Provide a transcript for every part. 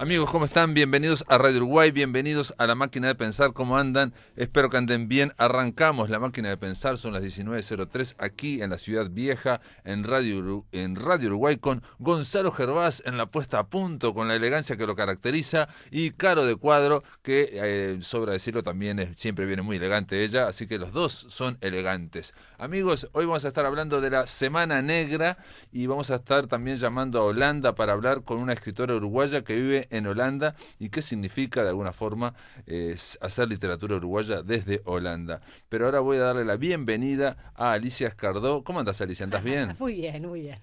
Amigos, ¿cómo están? Bienvenidos a Radio Uruguay, bienvenidos a La Máquina de Pensar. ¿Cómo andan? Espero que anden bien. Arrancamos La Máquina de Pensar, son las 19:03 aquí en la Ciudad Vieja, en Radio Uruguay, con Gonzalo Gervás en la puesta a punto, con la elegancia que lo caracteriza, y Caro de Cuadro, que sobra decirlo también, siempre viene muy elegante ella, así que los dos son elegantes. Amigos, hoy vamos a estar hablando de la Semana Negra y vamos a estar también llamando a Holanda para hablar con una escritora uruguaya que vive en Holanda y qué significa de alguna forma hacer literatura uruguaya desde Holanda. Pero ahora voy a darle la bienvenida a Alicia Escardó. ¿Cómo andas, Alicia? ¿Andás bien? Muy bien, muy bien.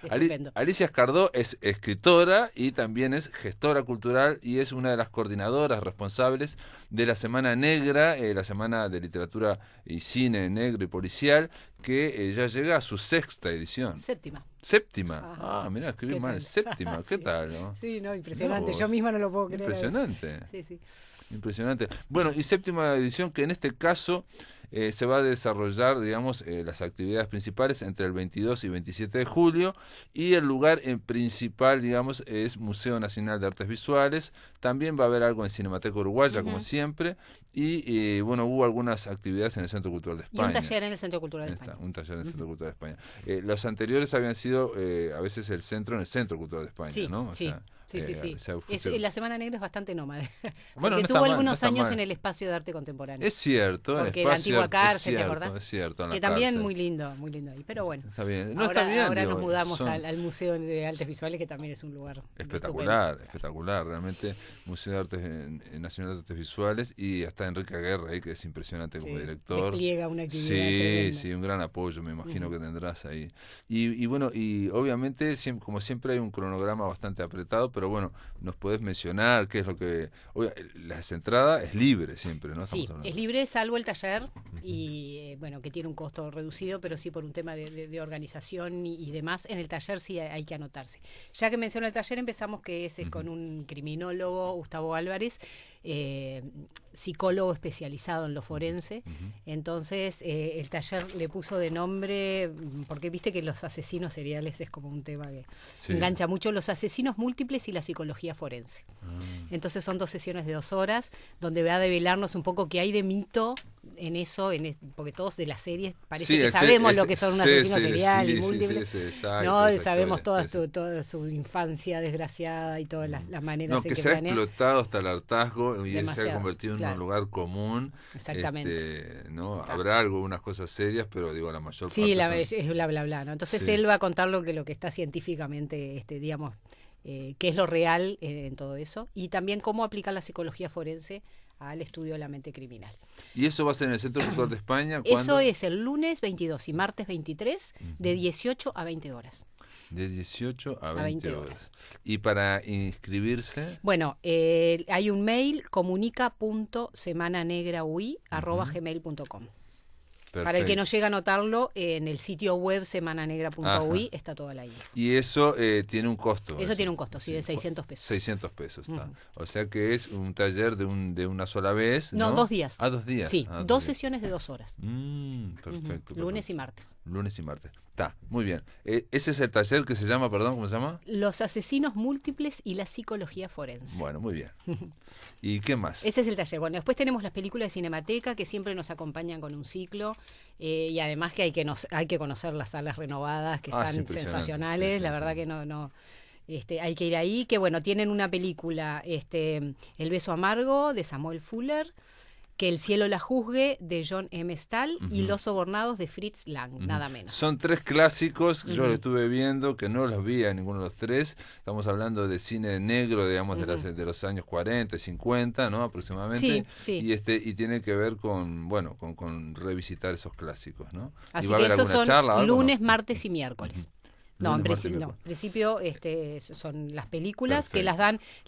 Estupendo. Alicia Escardó es escritora y también es gestora cultural y es una de las coordinadoras responsables de la Semana Negra, la Semana de Literatura y Cine Negro y Policial, que ya llega a su sexta edición. Séptima. ¿Séptima? Ajá. Mirá, escribí ¿Qué mal. tal? Séptima, ¿qué Sí. tal? ¿No? Sí, no, impresionante. No, Yo misma no lo puedo creer. impresionante. Sí, sí. Impresionante. Bueno, y séptima edición que en este caso se va a desarrollar, digamos, las actividades principales entre el 22 y 27 de julio y el lugar en principal, digamos, es Museo Nacional de Artes Visuales. También va a haber algo en Cinemateca Uruguaya, como siempre, y bueno, hubo algunas actividades en el Centro Cultural de España. Y un taller en el Centro Cultural de España. Un taller en el Centro Cultural de España. Los anteriores habían sido a veces el centro en el Centro Cultural de España, Sí, ¿no? O sí. sea, Sí. La Semana Negra es bastante nómade. Bueno, Porque no tuvo está mal, algunos no está años mal. en el Espacio de Arte Contemporáneo. Es cierto, el Porque la espacio antigua cárcel, es ¿te cierto, acordás? es cierto, en la Que también cárcel. muy lindo ahí. Pero bueno, Está bien. No, ahora, está bien. ahora digo, nos mudamos son al Museo de Artes Visuales, que también es un lugar espectacular, espectacular, realmente. Museo de Artes Nacional de Artes Visuales, y hasta Enrique Aguerra ahí, que es impresionante como director. Despliega una actividad Sí, tremenda. sí, un gran apoyo, me imagino que tendrás ahí. Y bueno, y obviamente, como siempre hay un cronograma bastante apretado, pero bueno, nos podés mencionar qué es lo que... la entrada es libre siempre, ¿no? Sí, es libre salvo el taller y bueno, que tiene un costo reducido, pero sí por un tema de organización y demás. En el taller sí hay que anotarse. Ya que menciono el taller, empezamos que es con un criminólogo, Gustavo Álvarez, psicólogo especializado en lo forense. Entonces el taller le puso de nombre, porque viste que los asesinos seriales es como un tema que engancha mucho, los asesinos múltiples y la psicología forense. Entonces son 2 sesiones de 2 horas donde va a develarnos un poco qué hay de mito en eso, porque todos de las series parece que sabemos lo que son un asesino serial y múltiple. Exacto, sabemos toda su infancia desgraciada y todas las maneras en que que se ha planea. explotado hasta el hartazgo y se ha convertido en un Claro. lugar común. Exactamente. ¿No? Claro. Habrá unas cosas serias, pero digo, la mayor parte es bla, bla, bla, ¿no? Entonces él va a contar lo que está científicamente, digamos, qué es lo real en todo eso, y también cómo aplicar la psicología forense al estudio de la mente criminal. ¿Y eso va a ser en el Centro Cultural de España? Eso es el lunes 22 y martes 23 de 18 a 20 horas. De 18 a 20 horas. ¿Y para inscribirse? Bueno, hay un mail, comunica.semananegraui@gmail.com. Para el que no llega a notarlo, en el sitio web semananegra.ui está toda la info. Y eso tiene un costo. Eso tiene un costo, sí, de 600 pesos. 600 pesos, está. O sea que es un taller de una sola vez, ¿no? 2 días. 2 días. Sí, 2 sesiones de 2 horas. Perfecto. Lunes y martes. Lunes y martes. Está, muy bien. Ese es el taller que se llama, perdón, ¿cómo se llama? Los asesinos múltiples y la psicología forense. Bueno, muy bien. ¿Y qué más? Ese es el taller. Bueno, después tenemos las películas de Cinemateca, que siempre nos acompañan con un ciclo, y además que hay que conocer las salas renovadas, que están sensacionales. La verdad que no hay que ir ahí, que bueno, tienen una película, El beso amargo, de Samuel Fuller, Que el cielo la juzgue, de John M. Stahl, y Los sobornados, de Fritz Lang, nada menos. Son 3 clásicos que yo lo estuve viendo, que no los vi a ninguno de los 3. Estamos hablando de cine negro, digamos, de los años 40, 50, ¿no? Aproximadamente. Sí. Y tiene que ver con revisitar esos clásicos, ¿no? Así ¿Y va a que haber esos alguna son charla, algo, lunes, no? martes y miércoles. No, en principio son las películas. Perfecto. Que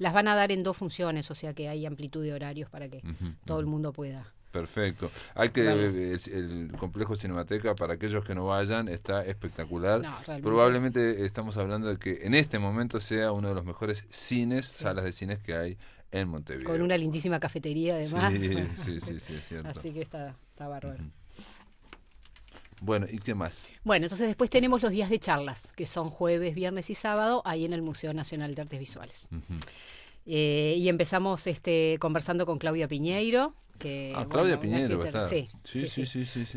las van a dar en 2 funciones, o sea que hay amplitud de horarios para que todo el mundo pueda. Perfecto. El complejo Cinemateca, para aquellos que no vayan, está espectacular. Probablemente estamos hablando de que en este momento sea uno de los mejores salas de cines que hay en Montevideo. Con una lindísima cafetería además. Sí, es cierto. Así que está bárbaro. Bueno, ¿y qué más? Bueno, entonces después tenemos los días de charlas, que son jueves, viernes y sábado, ahí en el Museo Nacional de Artes Visuales. Y empezamos conversando con Claudia Piñeiro. Claudia Piñeiro, ¿verdad? Sí.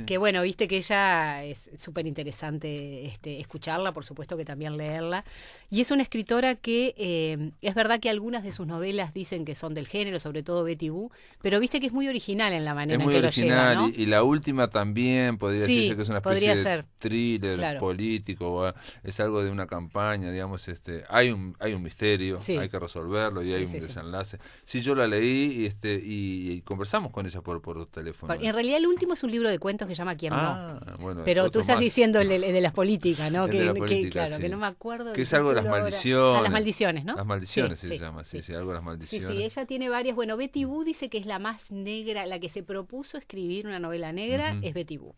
Que bueno, viste que ella es súper interesante escucharla, por supuesto que también leerla. Y es una escritora que es verdad que algunas de sus novelas dicen que son del género, sobre todo Betty Boo, pero viste que es muy original en la manera en que lo lleva, ¿no? Y la última también podría decirse que es una especie de thriller político, es algo de una campaña, digamos, hay un misterio, hay que resolverlo y hay un desenlace. Sí, yo la leí y conversamos con ella por teléfono. En realidad el último es un libro de cuentos que se llama ¿Quién no? Bueno, pero tú estás más. diciendo el de las políticas, ¿no? De la política, claro, que no me acuerdo. Que es algo de las maldiciones. Las maldiciones, ¿no? Las maldiciones se llama, algo de las maldiciones. Sí, ella tiene varias. Bueno, Betty Boo dice que es la más negra, la que se propuso escribir una novela negra es Betty Boo.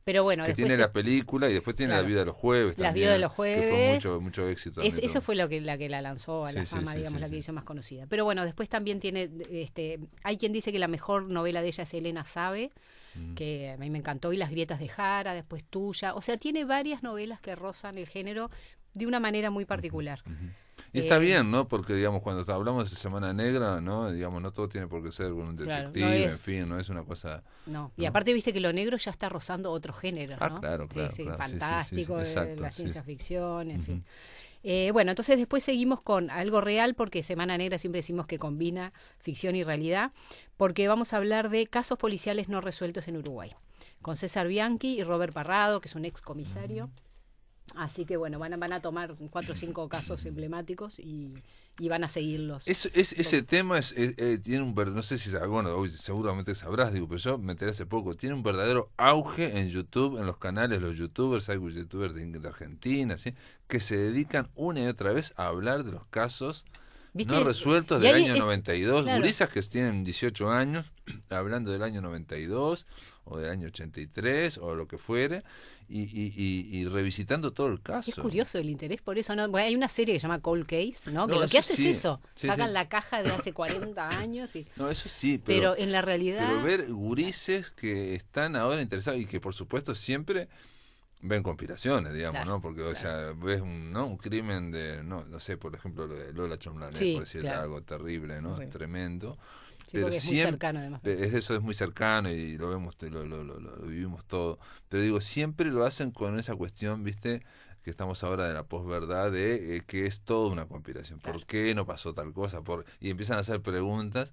Pero bueno, que tiene la película y después tiene La vida de los jueves también. La vida de los jueves. Que fue mucho éxito. Eso fue la que la lanzó a la fama, digamos, la que hizo más conocida. Pero bueno, después también tiene, hay quien dice que la mejor novela de ella es Elena Sabe, que a mí me encantó, y Las grietas de Jara, después Tuya. O sea, tiene varias novelas que rozan el género de una manera muy particular. Y está bien, ¿no? Porque, digamos, cuando hablamos de Semana Negra, ¿no? Digamos, no todo tiene por qué ser con un detective, en fin, no es una cosa... No, y aparte viste que lo negro ya está rozando otro género, ¿no? Claro. Fantástico, exacto, la ciencia ficción, en fin. Bueno, entonces después seguimos con algo real, porque Semana Negra siempre decimos que combina ficción y realidad, porque vamos a hablar de casos policiales no resueltos en Uruguay, con César Bianchi y Robert Parrado, que es un ex comisario. Así que bueno, van a tomar 4 o 5 casos emblemáticos y van a seguirlos. Ese tema tiene un verdadero, no sé si, bueno, hoy seguramente sabrás, pero yo me enteré hace poco, tiene un verdadero auge en YouTube, en los canales, los youtubers, hay youtubers de Argentina, ¿sí? Que se dedican una y otra vez a hablar de los casos no resueltos del año 92, gurisas que tienen 18 años, hablando del año 92 o del año 83 o lo que fuere, y revisitando todo el caso. Es curioso el interés por eso, ¿no? Bueno, hay una serie que se llama Cold Case, ¿no? Que lo que hace es eso, sacan la caja de hace 40 años y... No, eso sí, pero en la realidad... Pero ver gurises que están ahora interesados y que por supuesto siempre... ven conspiraciones, digamos, ¿no? Porque, o sea, ves un crimen de, no sé, por ejemplo, lo de Lola Chomlanet, por decir algo terrible, ¿no? Tremendo. Sí, pero es muy cercano, además. Eso es muy cercano y lo vemos, lo vivimos todo. Pero digo, siempre lo hacen con esa cuestión, ¿viste? Que estamos ahora de la posverdad de que es toda una conspiración. ¿Por qué no pasó tal cosa? Y empiezan a hacer preguntas.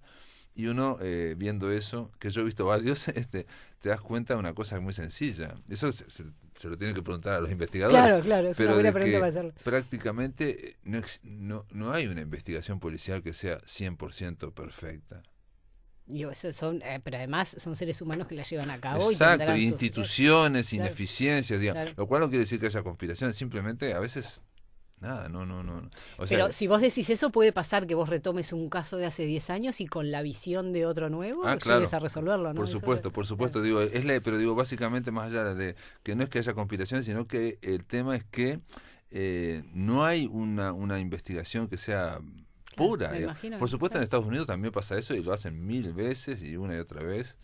Y uno, viendo eso, que yo he visto varios, te das cuenta de una cosa muy sencilla. Eso se lo tienen que preguntar a los investigadores. Claro, es una buena pregunta para hacerlo. Prácticamente no hay una investigación policial que sea 100% perfecta. Pero además son seres humanos que la llevan a cabo. Exacto, instituciones, ineficiencias, digamos. Lo cual no quiere decir que haya conspiración, simplemente a veces... Nada, no. Pero si vos decís eso, puede pasar que vos retomes un caso de hace 10 años y con la visión de otro nuevo llegues a resolverlo, ¿no? Por supuesto. Claro. Digo, básicamente más allá de que no es que haya conspiración, sino que el tema es que no hay una investigación que sea pura. Por supuesto, en Estados Unidos también pasa eso y lo hacen 1000 veces y una y otra vez.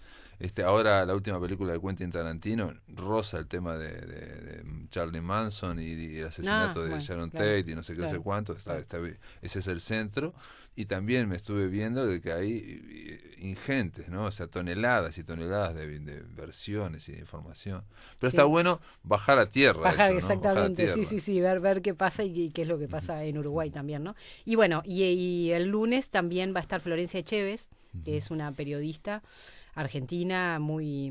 Ahora la última película de Quentin Tarantino roza el tema de Charlie Manson y el asesinato de Sharon Tate y no sé qué, no sé cuánto, ese es el centro. Y también me estuve viendo de que hay ingentes, ¿no? O sea, toneladas y toneladas de versiones y de información. Pero está bueno bajar a tierra. Exactamente, bajar a tierra. Sí, ver qué pasa y qué es lo que pasa en Uruguay también, ¿no? Y bueno, y el lunes también va a estar Florencia Echeves, que es una periodista argentina muy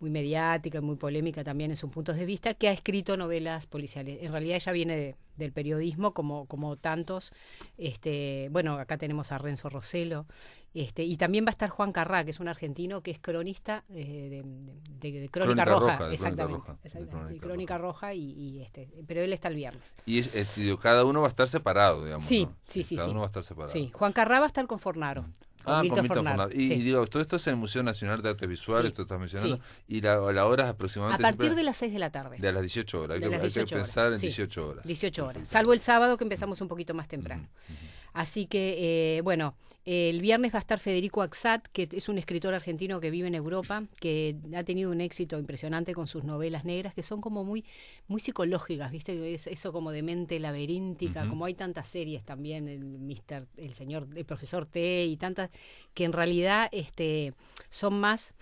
mediática, muy polémica también en sus puntos de vista, que ha escrito novelas policiales. En realidad ella viene del periodismo como tantos. Bueno, acá tenemos a Renzo Rossello, y también va a estar Juan Carrá, que es un argentino que es cronista de Crónica Roja. Exactamente. Crónica Roja, pero él está el viernes. Y cada uno va a estar separado, digamos. Sí, ¿no? Sí. Cada uno va a estar separado. Sí, Juan Carrá va a estar con Fornaro. Con Milton Fornaro. Y digo, todo esto es en el Museo Nacional de Arte Visual, esto estás mencionando, y la hora es aproximadamente... A partir de las 6 de la tarde. De las 18 horas, hay que pensar en 18 horas. 18 horas, salvo el sábado que empezamos un poquito más temprano. Así que, bueno, El viernes va a estar Federico Axat, que es un escritor argentino que vive en Europa, que ha tenido un éxito impresionante con sus novelas negras, que son como muy, muy psicológicas, ¿viste? Es eso como de mente laberíntica, como hay tantas series también, el profesor T y tantas, que en realidad son más,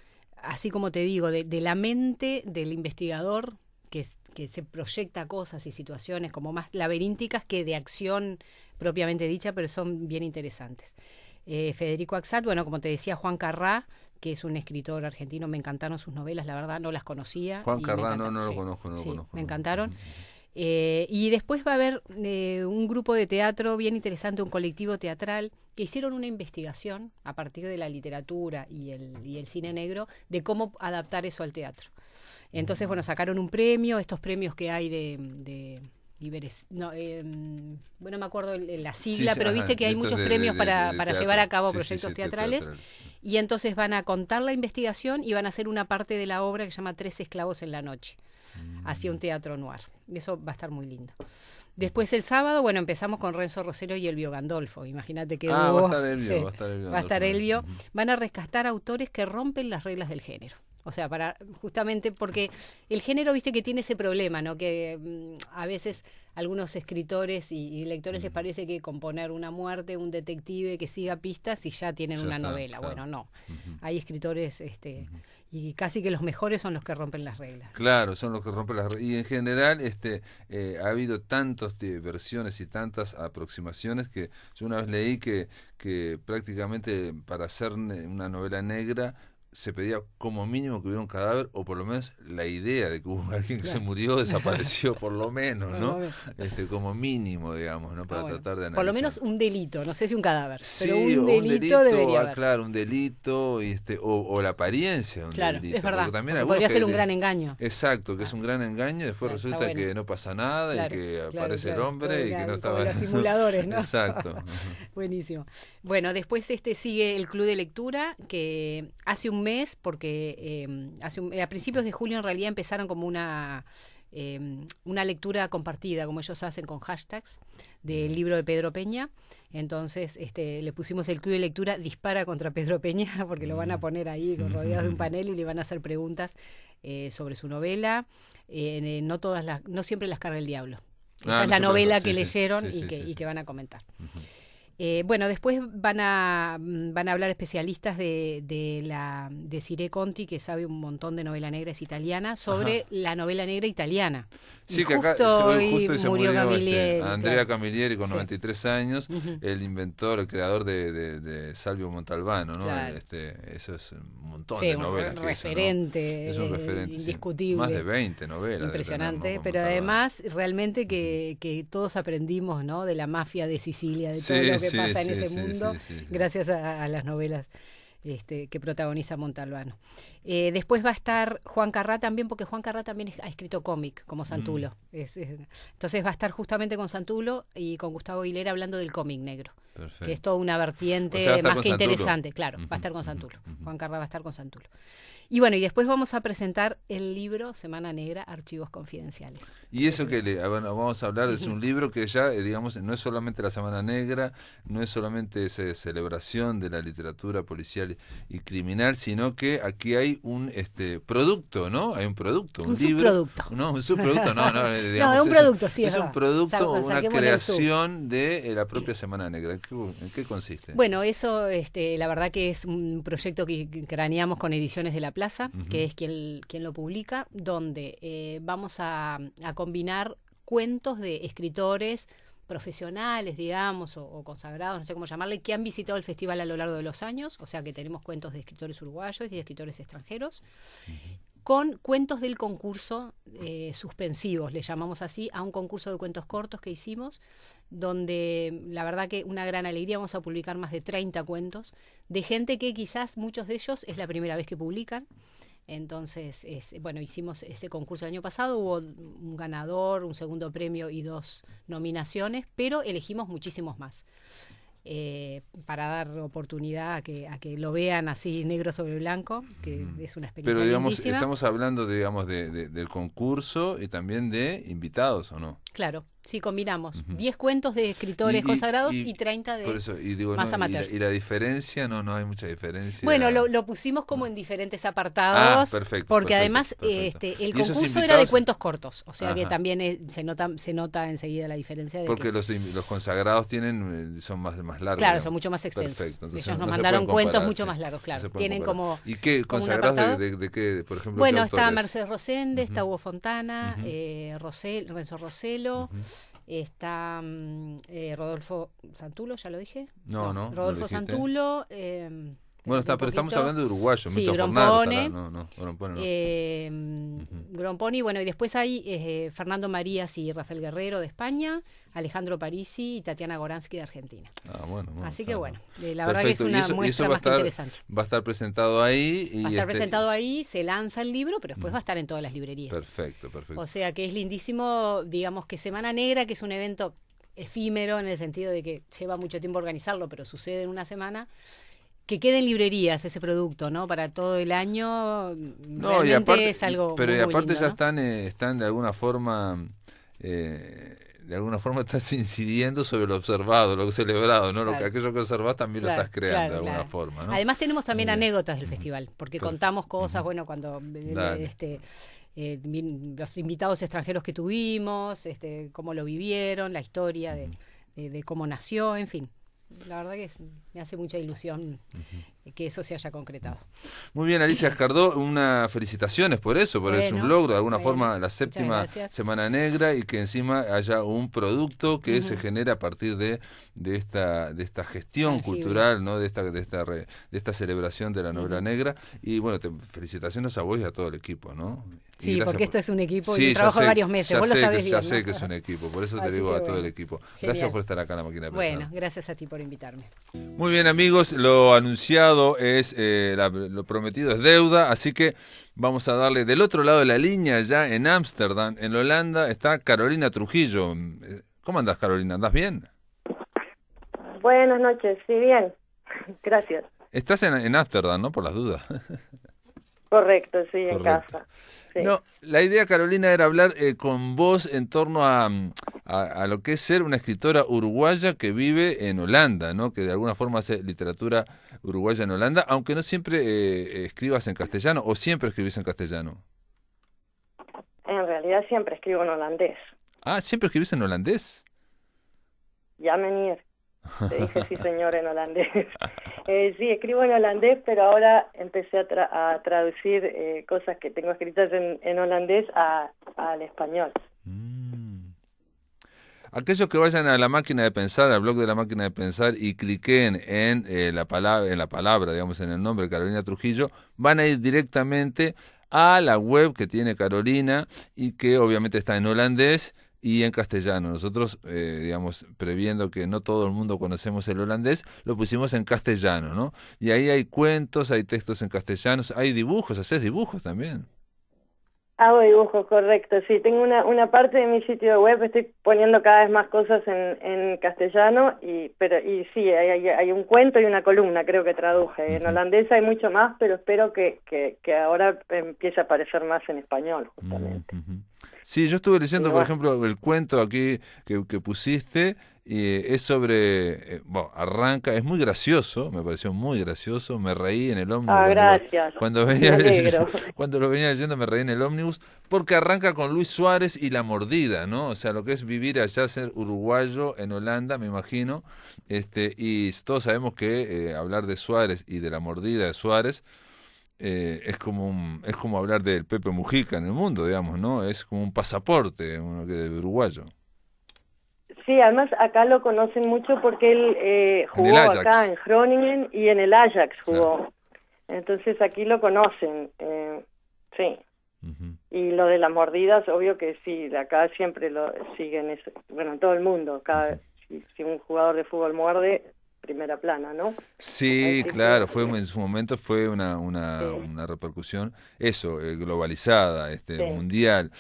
así como te digo, de la mente del investigador, que se proyecta cosas y situaciones como más laberínticas que de acción propiamente dicha, pero son bien interesantes. Federico Axat, bueno, como te decía, Juan Carrá, que es un escritor argentino, me encantaron sus novelas, la verdad no las conocía. Juan Carrá, no lo conozco, me encantaron. Y después va a haber un grupo de teatro bien interesante, un colectivo teatral, que hicieron una investigación a partir de la literatura y el cine negro de cómo adaptar eso al teatro. Entonces, bueno, sacaron un premio, estos premios que hay no me acuerdo la sigla, pero viste que hay muchos premios para llevar a cabo proyectos teatrales. Y entonces van a contar la investigación y van a hacer una parte de la obra que se llama Tres esclavos en la noche, hacia un teatro noir. Eso va a estar muy lindo. Después el sábado, bueno, empezamos con Renzo Rosero y Elvio Gandolfo. Imagínate que va a estar Elvio. Van a rescatar autores que rompen las reglas del género. O sea, justamente porque el género, viste que tiene ese problema, ¿no? Que a veces algunos escritores y lectores les parece que componer una muerte, un detective que siga pistas y ya tienen una novela. Claro. Bueno, no. Hay escritores y casi que los mejores son los que rompen las reglas. Claro, son los que rompen las reglas. Y en general ha habido tantas versiones y tantas aproximaciones que yo una vez leí que prácticamente para hacer una novela negra se pedía como mínimo que hubiera un cadáver, o por lo menos la idea de que hubo alguien que se murió, desapareció, por lo menos, ¿no? Como mínimo, digamos, ¿no? Para tratar de analizar. Por lo menos un delito, no sé si un cadáver, sí, pero un delito debería haber. Claro, un delito, o la apariencia de un delito. Claro, es verdad, porque también podría ser un gran engaño. Exacto, que es un gran engaño, después resulta que no pasa nada, y que aparece el hombre y que no estaba... Los simuladores, ¿no? Exacto. Buenísimo. Bueno, después sigue el Club de Lectura, que hace un mes, porque a principios de julio en realidad empezaron como una lectura compartida, como ellos hacen con hashtags, del libro de Pedro Peña. Entonces le pusimos el Club de Lectura Dispara contra Pedro Peña, porque lo van a poner ahí rodeado de un panel y le van a hacer preguntas sobre su novela. No siempre las carga el diablo. Esa es la novela que leyeron y que van a comentar. Bueno, después van a hablar especialistas de Cire Conti, que sabe un montón de novela negra, es italiana, sobre la novela negra italiana. Sí, que justo hoy se murió Camilleri, Andrea Camilleri, con 93 años, el inventor, el creador de Salvio Montalbano, ¿no? Claro. Eso es un montón de novelas. Un referente, ¿no? Es un referente indiscutible. Más de 20 novelas. Impresionante, pero además realmente que todos aprendimos, ¿no? De la mafia de Sicilia, de todo lo que pasa en ese mundo, gracias a las novelas que protagoniza Montalbano. Después va a estar Juan Carrá también, porque Juan Carrá también ha escrito cómic, como Santulo. Entonces va a estar justamente con Santulo y con Gustavo Aguilera hablando del cómic negro. Perfecto. Que es toda una vertiente más que interesante. Claro, va a estar con Santulo. Juan Carrá va a estar con Santulo. Y bueno, y después vamos a presentar el libro Semana Negra, Archivos Confidenciales. Y eso vamos a hablar, es un libro que ya, digamos, no es solamente la Semana Negra, no es solamente esa celebración de la literatura policial y criminal, sino que aquí hay un producto, ¿no? Hay un producto, un libro. Subproducto. No, un subproducto, no, digamos, no, es un producto, sí. Es un producto, una creación de la propia Semana Negra. ¿En qué consiste? Bueno, eso, la verdad que es un proyecto que craneamos con Ediciones de la Plaza, que es quien lo publica, donde vamos a combinar cuentos de escritores profesionales, digamos, o consagrados, no sé cómo llamarle, que han visitado el festival a lo largo de los años, o sea que tenemos cuentos de escritores uruguayos y de escritores extranjeros, con cuentos del concurso suspensivos, le llamamos así, a un concurso de cuentos cortos que hicimos, donde la verdad que una gran alegría, vamos a publicar más de 30 cuentos, de gente que quizás muchos de ellos es la primera vez que publican. Entonces, hicimos ese concurso el año pasado, hubo un ganador, un segundo premio y 2 nominaciones, pero elegimos muchísimos más. Para dar oportunidad a que lo vean así negro sobre blanco, que es una experiencia. Pero digamos, lindísima. Estamos hablando, digamos, del concurso y también de invitados, ¿o no? Claro. Sí, combinamos 10 cuentos de escritores consagrados y 30 de por eso, y digo, más amateurs. ¿Y la diferencia? No hay mucha diferencia. Bueno, lo pusimos como en diferentes apartados, perfecto, porque además el concurso era de cuentos cortos, o sea que también se nota enseguida la diferencia. Porque los consagrados son más largos. Claro, digamos. Son mucho más extensos. Perfecto. Entonces, ellos nos mandaron cuentos mucho más largos, claro. Tienen como ¿Y qué consagrados de qué, por ejemplo? Bueno, está Mercedes Rosende, está Hugo Fontana, Renzo Rossello, está Rodolfo Santulo, ¿ya lo dije? No, Rodolfo Santulo. Bueno, pero estamos hablando de uruguayo. Sí, Grompone. Grompone, bueno, y después hay Fernando Marías y Rafael Guerrero de España, Alejandro Parisi y Tatiana Goransky de Argentina. Bueno, así que bueno, la verdad que es una muestra más que interesante. Va a estar presentado ahí. Va a estar presentado ahí, se lanza el libro, pero después va a estar en todas las librerías. Perfecto. O sea que es lindísimo, digamos que Semana Negra, que es un evento efímero en el sentido de que lleva mucho tiempo organizarlo, pero sucede en una semana. Que quede en librerías ese producto, ¿no? Para todo el año, realmente aparte, es algo pero muy aparte lindo, ya ¿no? están de alguna forma estás incidiendo sobre lo observado, lo celebrado, ¿no? Claro. Aquello que observás también lo estás creando de alguna forma, ¿no? Además tenemos también anécdotas del festival, porque contamos cosas, bueno, cuando los invitados extranjeros que tuvimos, cómo lo vivieron, la historia de cómo nació, en fin. La verdad que me hace mucha ilusión que eso se haya concretado. Muy bien, Alicia Escardó, felicitaciones por eso, es un logro, de alguna forma, la 7ª Semana Negra, y que encima haya un producto que se genera a partir de esta gestión cultural, ¿no? de esta celebración de la novela negra. Y bueno, felicitaciones a vos y a todo el equipo, ¿no? Sí, porque esto es un equipo y un trabajo de varios meses, vos lo sabés bien, Ya sé que es un equipo, por eso te digo a todo el equipo. Gracias por estar acá en La Máquina de Pensar. Bueno, gracias a ti por invitarme. Muy bien, amigos, lo anunciado es, lo prometido es deuda, así que vamos a darle del otro lado de la línea, ya en Ámsterdam, en Holanda, está Carolina Trujillo. ¿Cómo andás, Carolina? ¿Andás bien? Buenas noches, sí, bien, gracias. Estás en Ámsterdam, ¿no? Por las dudas. Correcto, sí, en casa. Sí. No, la idea, Carolina, era hablar con vos en torno a lo que es ser una escritora uruguaya que vive en Holanda, ¿no? Que de alguna forma hace literatura uruguaya en Holanda, aunque no siempre escribas en castellano, o siempre escribís en castellano. En realidad siempre escribo en holandés. Ah, ¿siempre escribís en holandés? Ya me te dije sí señor en holandés. Sí, escribo en holandés, pero ahora empecé a traducir cosas que tengo escritas en holandés al español. Aquellos que vayan a La Máquina de Pensar, al blog de La Máquina de Pensar, y cliquen en la palabra, digamos, en el nombre de Carolina Trujillo, van a ir directamente a la web que tiene Carolina y que obviamente está en holandés y en castellano. Nosotros, digamos, previendo que no todo el mundo conocemos el holandés, lo pusimos en castellano, ¿no? Y ahí hay cuentos, hay textos en castellano, hay dibujos, ¿hacés dibujos también? Hago dibujos, correcto, sí. Tengo una parte de mi sitio web, estoy poniendo cada vez más cosas en castellano, y sí, hay un cuento y una columna, creo que traduje. En holandés hay mucho más, pero espero que ahora empiece a aparecer más en español, justamente. Sí, yo estuve leyendo, por ejemplo, el cuento aquí que pusiste, y es sobre, arranca, es muy gracioso, me pareció muy gracioso, me reí en el ómnibus. Gracias. Cuando lo venía leyendo me reí en el ómnibus, porque arranca con Luis Suárez y La Mordida, ¿no? O sea, lo que es vivir allá, ser uruguayo en Holanda, me imagino, y todos sabemos que hablar de Suárez y de La Mordida de Suárez, es como hablar del Pepe Mujica en el mundo, digamos, ¿no? Es como un pasaporte de uruguayo. Sí, además acá lo conocen mucho porque él jugó acá en Groningen y en el Ajax jugó. Claro. Entonces aquí lo conocen, sí. Y lo de las mordidas, obvio que sí, de acá siempre lo siguen, bueno, en todo el mundo, si un jugador de fútbol muerde, primera plana, ¿no? Sí, claro, en su momento fue una repercusión, globalizada, mundial,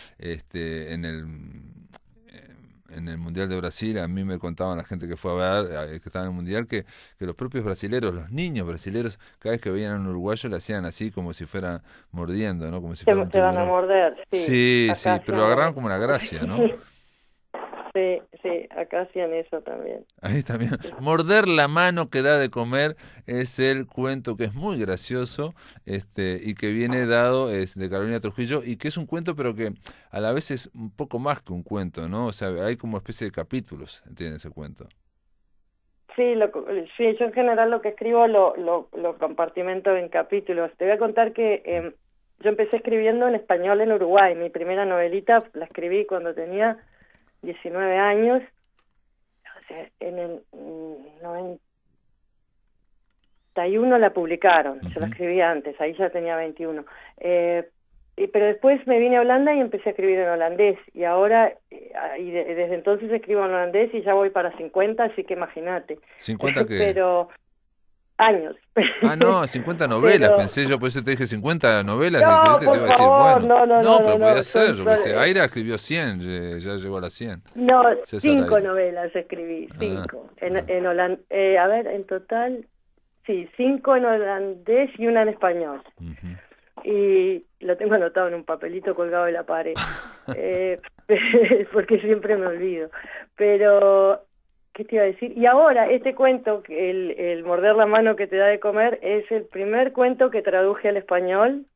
en el Mundial de Brasil. A mí me contaban la gente que fue a ver, que estaba en el Mundial, que los propios brasileros, los niños brasileros, cada vez que veían a un uruguayo le hacían así como si fuera mordiendo, ¿no? Como si fuera te van a morder, sí. Sí, pero lo agarraron como una gracia, ¿no? Sí, sí, acá hacían eso también. Ahí también. Morder la mano que da de comer es el cuento que es muy gracioso, y que viene dado es de Carolina Trujillo, y que es un cuento pero que a la vez es un poco más que un cuento, ¿no? O sea, hay como especie de capítulos, ¿entiendes ese cuento? Sí, sí, yo en general lo que escribo lo compartimento en capítulos. Te voy a contar que yo empecé escribiendo en español en Uruguay. Mi primera novelita la escribí cuando tenía 19 años, o sea, en el 91 la publicaron, yo la escribí antes, ahí ya tenía 21. Pero después me vine a Holanda y empecé a escribir en holandés, y ahora, desde entonces escribo en holandés y ya voy para 50, así que imagínate. ¿50 qué? Pero años. Ah, no, 50 novelas, pero, pensé yo, por eso te dije 50 novelas, no, te por iba a decir, favor, bueno, no, pero podía ser, yo qué sé, son, Aira escribió 100, ya llegó a las 100. No, César 5 Aira. novelas escribí, 5. Ah. En holandés, a ver, en total, sí, 5 en holandés y una en español. Y lo tengo anotado en un papelito colgado de la pared, porque siempre me olvido. Pero, ¿qué te iba a decir? Y ahora, este cuento, el morder la mano que te da de comer, es el primer cuento que traduje al español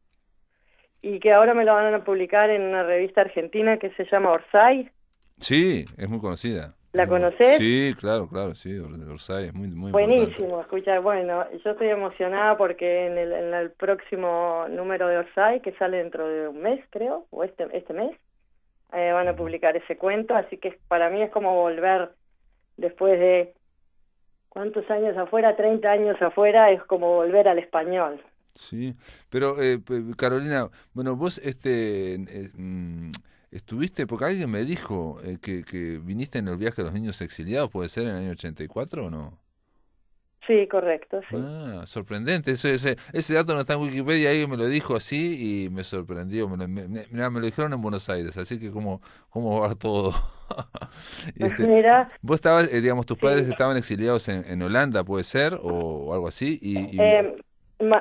y que ahora me lo van a publicar en una revista argentina que se llama Orsay. Sí, es muy conocida. ¿La conoces? Sí, claro, sí, Orsay es muy, muy buenísimo, importante. escucha, bueno, yo estoy emocionada porque en el próximo número de Orsay, que sale dentro de un mes, creo, o este mes, van a publicar ese cuento, así que para mí es como volver después de, ¿cuántos años afuera? 30 años afuera, es como volver al español. Sí, pero Carolina, bueno, vos estuviste, porque alguien me dijo que viniste en el viaje de los niños exiliados, ¿puede ser en el año 84 o no? Sí, correcto, sí. Ah, sorprendente, ese dato no está en Wikipedia, alguien me lo dijo así y me sorprendió, mirá, me lo dijeron en Buenos Aires, así que cómo va todo. Mira, vos estabas, digamos, tus padres sí. estaban exiliados en Holanda, ¿puede ser? O algo así,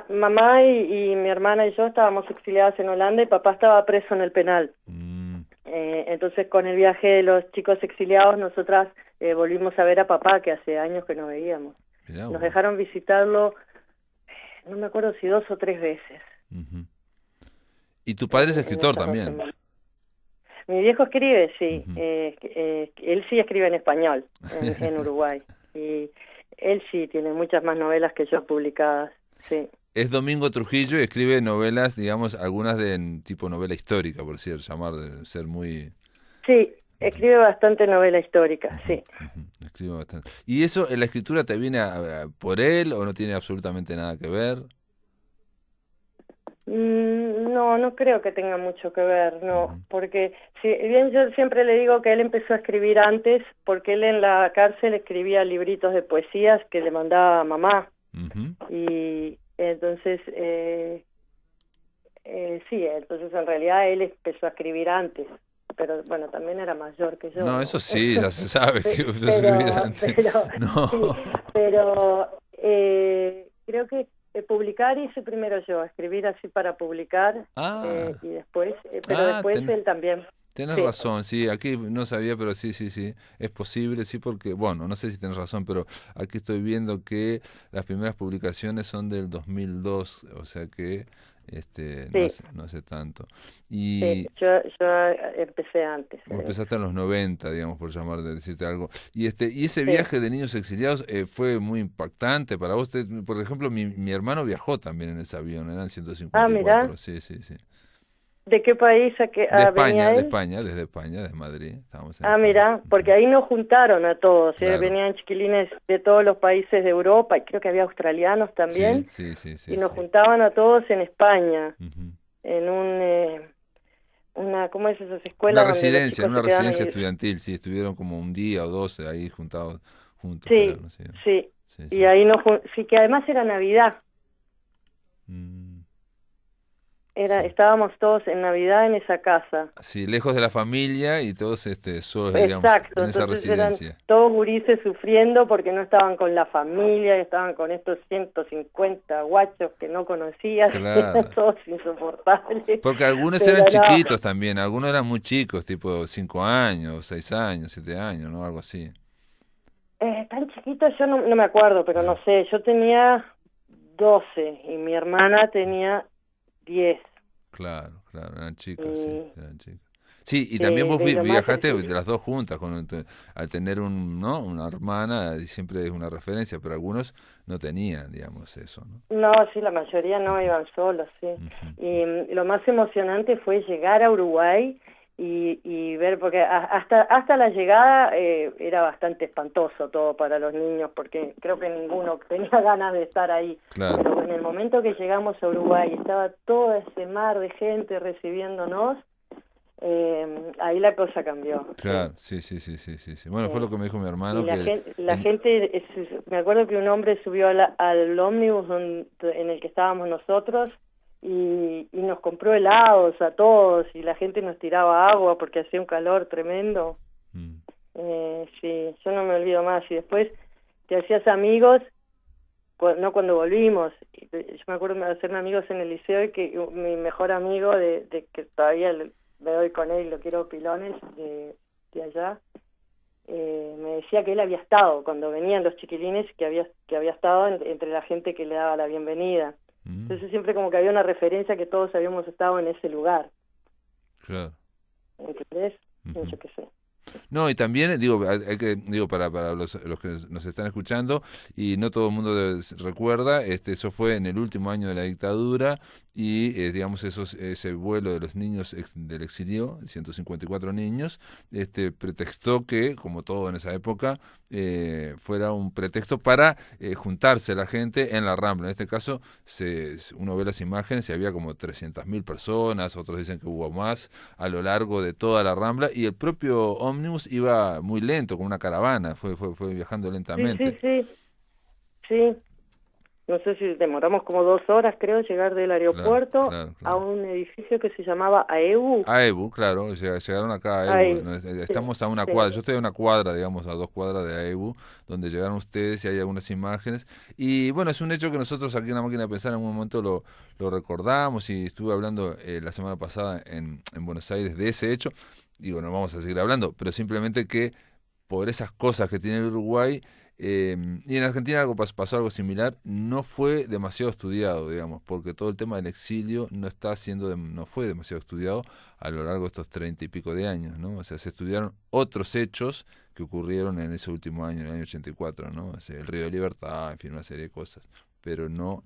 mamá y mi hermana y yo estábamos exiliadas en Holanda y papá estaba preso en el penal. Entonces con el viaje de los chicos exiliados nosotras volvimos a ver a papá, que hace años que no veíamos. Mirá, nos dejaron visitarlo, no me acuerdo si 2 o 3 veces. ¿Y tu padre es escritor también? Mi viejo escribe, sí. Él sí escribe en español en Uruguay. Y él sí tiene muchas más novelas que yo publicadas, sí. Es Domingo Trujillo y escribe novelas, digamos, algunas de tipo novela histórica, por decir, de ser muy... Sí, escribe bastante novela histórica, sí. Escribe bastante. ¿Y eso, la escritura te viene por él o no tiene absolutamente nada que ver? No creo que tenga mucho que ver, no, porque si bien yo siempre le digo que él empezó a escribir antes, porque él en la cárcel escribía libritos de poesías que le mandaba a mamá, y entonces, sí, entonces en realidad él empezó a escribir antes, pero bueno, también era mayor que yo. No, eso sí, ya se sabe que empezó a escribir antes. Pero creo que publicar hice primero yo, escribir así para publicar, y después, pero después él también. Tenés razón, sí, aquí no sabía, pero sí, es posible, sí, porque, bueno, no sé si tenés razón, pero aquí estoy viendo que las primeras publicaciones son del 2002, o sea que no hace tanto. Y sí, yo empecé antes. Vos empezaste en los 90, digamos, por decirte algo. Y ese viaje de niños exiliados fue muy impactante para vos. Por ejemplo, mi hermano viajó también en ese avión, eran 154. Mirá. Sí. ¿De qué país venía él? Desde España, desde Madrid. Mirá, porque ahí nos juntaron a todos, claro. Venían chiquilines de todos los países de Europa, y creo que había australianos también, sí, y nos juntaban a todos en España, en ¿cómo es esas escuelas? Una residencia estudiantil, sí, estuvieron como un día o dos ahí juntos. Sí, sí, y ahí sí, que además era Navidad. Estábamos todos en Navidad en esa casa. Sí, lejos de la familia y todos solos, digamos, Exacto, en esa entonces residencia. eran todos gurises sufriendo porque no estaban con la familia, estaban con estos 150 guachos que no conocías, Claro. todos insoportables. Porque algunos eran chiquitos también, algunos eran muy chicos, tipo 5 años, 6 años, 7 años, ¿no? Algo así. Tan chiquitos yo no me acuerdo, pero no sé, yo tenía 12 y mi hermana tenía 10. Claro, eran chicos, sí, eran chicos. Sí, y Sí, también vos viajaste más... las dos juntas, al tener ¿no? una hermana, siempre es una referencia, pero algunos no tenían, digamos, eso, ¿no? No, sí, la mayoría no iban solos, sí. Y lo más emocionante fue llegar a Uruguay y ver, porque hasta la llegada era bastante espantoso todo para los niños, porque creo que ninguno tenía ganas de estar ahí. Claro. Pero en el momento que llegamos a Uruguay, estaba todo ese mar de gente recibiéndonos, ahí la cosa cambió. Claro, sí. Bueno, fue lo que me dijo mi hermano. Y la gente, me acuerdo que un hombre subió al ómnibus en el que estábamos nosotros y nos compró helados a todos y la gente nos tiraba agua porque hacía un calor tremendo. Sí, yo no me olvido más. Y después te hacías amigos, no cuando volvimos. Yo me acuerdo de hacerme amigos en el liceo y que mi mejor amigo, de que todavía me doy con él y lo quiero pilones, de allá, me decía que él había estado, cuando venían los chiquilines, que había estado entre la gente que le daba la bienvenida. Entonces siempre como que había una referencia que todos habíamos estado en ese lugar. Claro. ¿Entendés? Yo qué sé. No, y también, digo, para los que nos están escuchando, y no todo el mundo recuerda, eso fue en el último año de la dictadura, y digamos ese vuelo de los niños del exilio, 154 niños, pretextó que, como todo en esa época, fuera un pretexto para juntarse la gente en la Rambla. En este caso, uno ve las imágenes y había como 300.000 personas, otros dicen que hubo más, a lo largo de toda la Rambla, y el propio ómnibus iba muy lento, con una caravana, fue viajando lentamente. Sí. No sé si demoramos como 2 horas, creo, llegar del aeropuerto claro. a un edificio que se llamaba AEBU. AEBU, claro, llegaron acá a AEBU. Estamos a una cuadra, yo estoy a una cuadra, digamos, a 2 cuadras de AEBU, donde llegaron ustedes y hay algunas imágenes. Y bueno, es un hecho que nosotros aquí en La Máquina de Pensar en un momento lo recordamos, y estuve hablando la semana pasada en Buenos Aires de ese hecho. Digo, no vamos a seguir hablando, pero simplemente que por esas cosas que tiene el Uruguay, y en Argentina pasó algo similar, no fue demasiado estudiado, digamos, porque todo el tema del exilio no fue demasiado estudiado a lo largo de estos 30 y pico de años, ¿no? O sea, se estudiaron otros hechos que ocurrieron en ese último año, en el año 84, ¿no? O sea, el Río de Libertad, en fin, una serie de cosas, pero no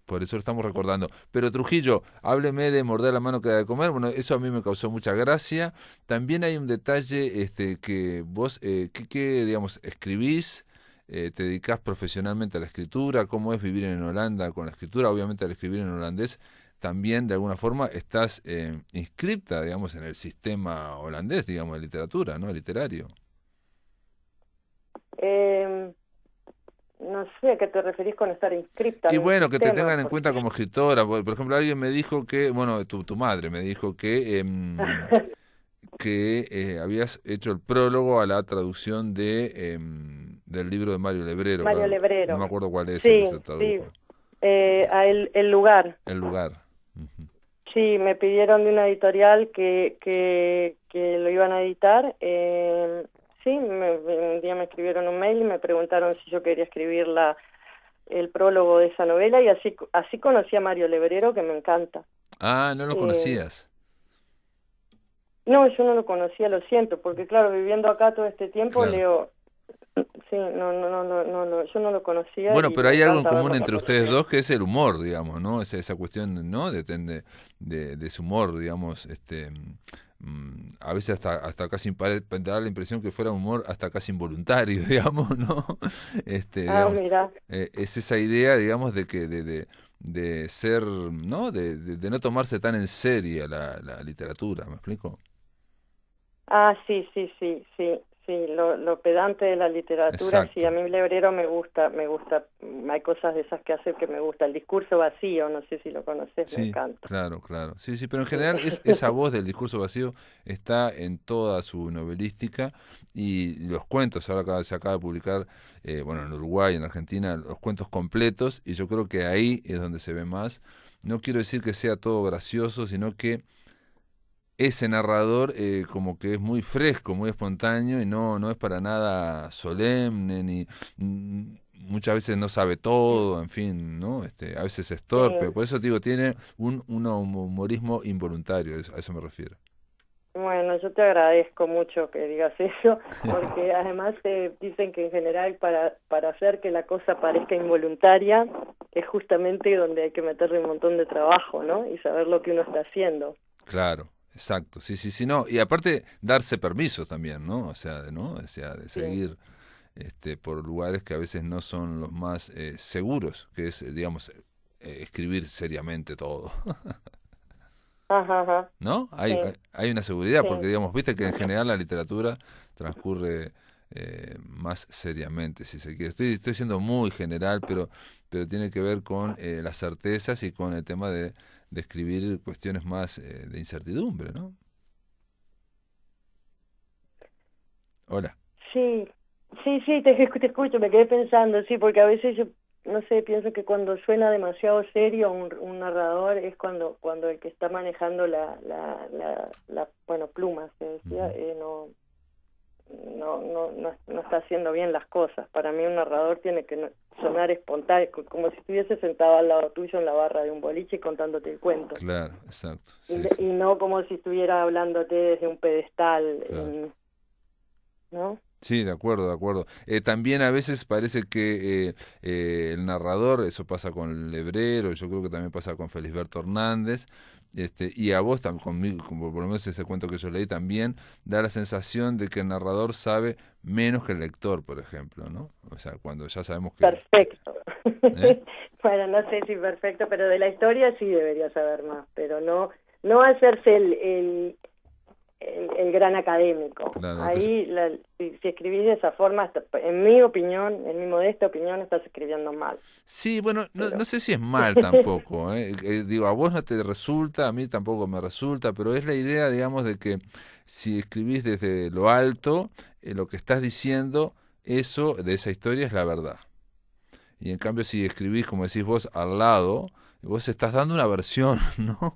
Por eso lo estamos recordando. Pero Trujillo, hábleme de Morder la mano que da de comer. Bueno, eso a mí me causó mucha gracia. También hay un detalle que vos, digamos, escribís, te dedicás profesionalmente a la escritura. ¿Cómo es vivir en Holanda con la escritura? Obviamente al escribir en holandés también de alguna forma estás inscripta, digamos, en el sistema holandés, digamos, de literatura, ¿no? Literario. No sé a qué te referís con estar inscripta. Y bueno, que te tengan en porque... cuenta como escritora. Por ejemplo, alguien me dijo que, bueno, tu madre me dijo que habías hecho el prólogo a la traducción del libro de Mario Lebrero. Mario Lebrero. No me acuerdo cuál es Sí, el que se tradujo. A el lugar. El lugar. Sí, me pidieron de una editorial que lo iban a editar. Sí, un día me escribieron un mail y me preguntaron si yo quería escribir el prólogo de esa novela, y así conocí a Mario Lebrero, que me encanta. Ah, ¿no lo conocías? No, yo no lo conocía, lo siento, porque claro, viviendo acá todo este tiempo, claro. Leo... Sí, no, yo no lo conocía. Bueno, pero hay algo en común entre ustedes dos, que es el humor, digamos, ¿no? Esa cuestión, ¿no? De ese humor, digamos, a veces hasta casi da la impresión que fuera humor hasta casi involuntario, digamos, ¿no? Digamos, mira. Es esa idea, digamos, de que de ser, ¿no? De no tomarse tan en serio la literatura, ¿me explico? Ah, sí. sí, lo pedante de la literatura. Exacto. Sí, a mí Lebrero me gusta, hay cosas de esas que hace que me gusta. El discurso vacío, no sé si lo conoces, Sí, me encanta. claro, claro. Sí, sí, pero en general esa voz del discurso vacío está en toda su novelística y los cuentos, ahora se acaba de publicar, bueno, en Uruguay, en Argentina, los cuentos completos y yo creo que ahí es donde se ve más. No quiero decir que sea todo gracioso, sino que ese narrador como que es muy fresco, muy espontáneo y no es para nada solemne ni muchas veces no sabe todo, en fin, ¿no? A veces es torpe, por eso digo, tiene un humorismo involuntario, a eso me refiero. Bueno, yo te agradezco mucho que digas eso, porque además dicen que en general para hacer que la cosa parezca involuntaria es justamente donde hay que meterle un montón de trabajo, ¿no? Y saber lo que uno está haciendo. Claro. Exacto, sí, sí, sí, no, y aparte darse permiso también, ¿no? O sea, de seguir por lugares que a veces no son los más seguros, que es, digamos, escribir seriamente todo. Ajá. ¿No? Hay una seguridad, porque digamos, viste que en general la literatura transcurre más seriamente, si se quiere. Estoy siendo muy general, pero tiene que ver con las certezas y con el tema de escribir cuestiones más de incertidumbre, ¿no? Hola. Sí, te escucho, me quedé pensando, sí, porque a veces yo, no sé, pienso que cuando suena demasiado serio un narrador es cuando el que está manejando la bueno, plumas, se decía, no está haciendo bien las cosas. Para mí un narrador tiene que sonar espontáneo, como si estuviese sentado al lado tuyo en la barra de un boliche contándote el cuento. Claro, exacto. Sí, y no como si estuviera hablándote desde un pedestal, claro. ¿no? Sí, de acuerdo, de acuerdo. También a veces parece que el narrador, eso pasa con Lebrero, yo creo que también pasa con Felisberto Hernández, y a vos también, conmigo, como por lo menos ese cuento que yo leí también, da la sensación de que el narrador sabe menos que el lector, por ejemplo, ¿no? O sea, cuando ya sabemos que... Perfecto. Bueno, no sé si perfecto, pero de la historia sí debería saber más, pero no hacerse el gran académico. Claro, ahí si escribís de esa forma, en mi opinión, en mi modesta opinión, estás escribiendo mal. Sí, bueno, no sé si es mal tampoco, digo, a vos no te resulta, a mí tampoco me resulta, pero es la idea, digamos, de que si escribís desde lo alto, lo que estás diciendo, eso de esa historia es la verdad. Y en cambio si escribís, como decís vos, al lado, vos estás dando una versión, ¿no?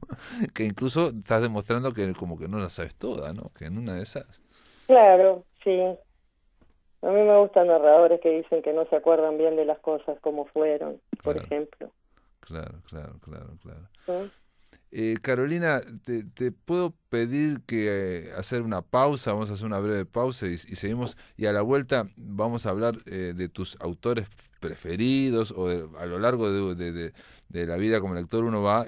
Que incluso estás demostrando que como que no la sabes toda, ¿no? Que en una de esas... Claro, sí. A mí me gustan narradores que dicen que no se acuerdan bien de las cosas como fueron, por ejemplo. Claro. ¿Sí? Carolina, te puedo pedir que hacer una pausa, vamos a hacer una breve pausa y seguimos, y a la vuelta vamos a hablar de tus autores preferidos, o a lo largo de la vida como lector uno va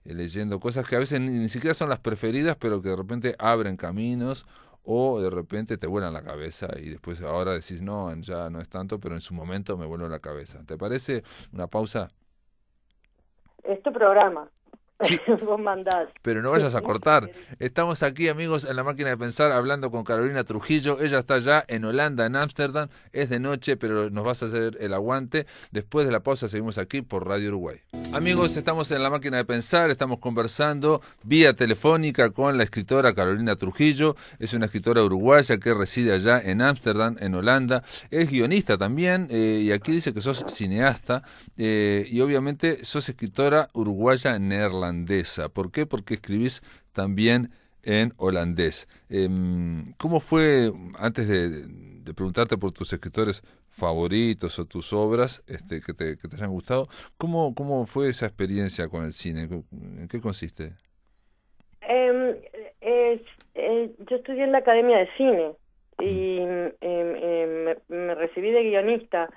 leyendo cosas que a veces ni siquiera son las preferidas, pero que de repente abren caminos, o de repente te vuelan la cabeza y después ahora decís, no, ya no es tanto, pero en su momento me vuelve la cabeza. ¿Te parece una pausa? Es tu programa. Sí, vos mandás. pero no vayas a cortar. Estamos aquí, amigos, en la máquina de pensar, hablando con Carolina Trujillo. Ella está ya en Holanda, en Ámsterdam. Es de noche, pero nos vas a hacer el aguante. Después de la pausa seguimos aquí por Radio Uruguay. Amigos, estamos en la máquina de pensar, estamos conversando vía telefónica con la escritora Carolina Trujillo. Es una escritora uruguaya que reside allá en Ámsterdam, en Holanda. Es guionista también, y aquí dice que sos cineasta, y obviamente sos escritora uruguaya neerlandesa. ¿Por qué? Porque escribís también en holandés. ¿Cómo fue, antes de preguntarte por tus escritores favoritos o tus obras que te hayan gustado, ¿cómo fue esa experiencia con el cine? ¿En qué consiste? Yo estudié en la Academia de Cine y me recibí de guionista,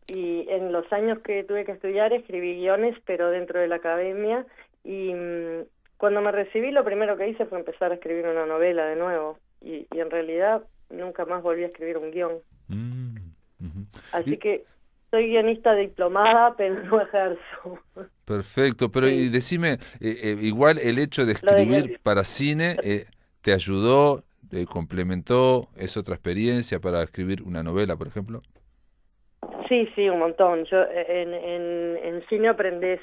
y en los años que tuve que estudiar escribí guiones, pero dentro de la academia, y cuando me recibí lo primero que hice fue empezar a escribir una novela de nuevo, y en realidad nunca más volví a escribir un guión. Así que soy guionista diplomada, pero no ejerzo. Perfecto, pero y decime, igual el hecho de escribir para cine te ayudó, complementó? ¿Es otra experiencia para escribir una novela, por ejemplo? Sí, un montón. Yo en cine aprendes,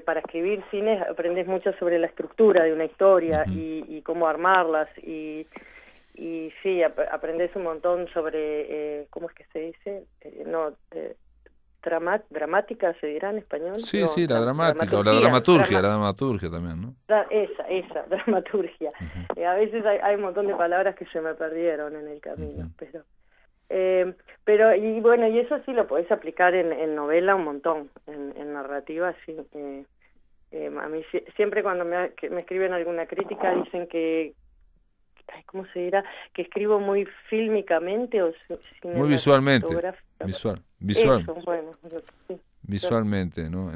para escribir cine aprendes mucho sobre la estructura de una historia y cómo armarlas y sí, aprendes un montón sobre, ¿cómo es que se dice? Dramática, ¿se dirá en español? Sí, no, sí, la dramática, o la dramaturgia también, ¿no? Esa, dramaturgia. A veces hay un montón de palabras que se me perdieron en el camino, pero y bueno, y eso sí lo podés aplicar en novela un montón, en narrativa sí. A mí siempre cuando me escriben alguna crítica dicen que, ¿cómo se dirá? Que escribo muy fílmicamente o muy visualmente, visual. Eso, bueno, sí. Visualmente, ¿no?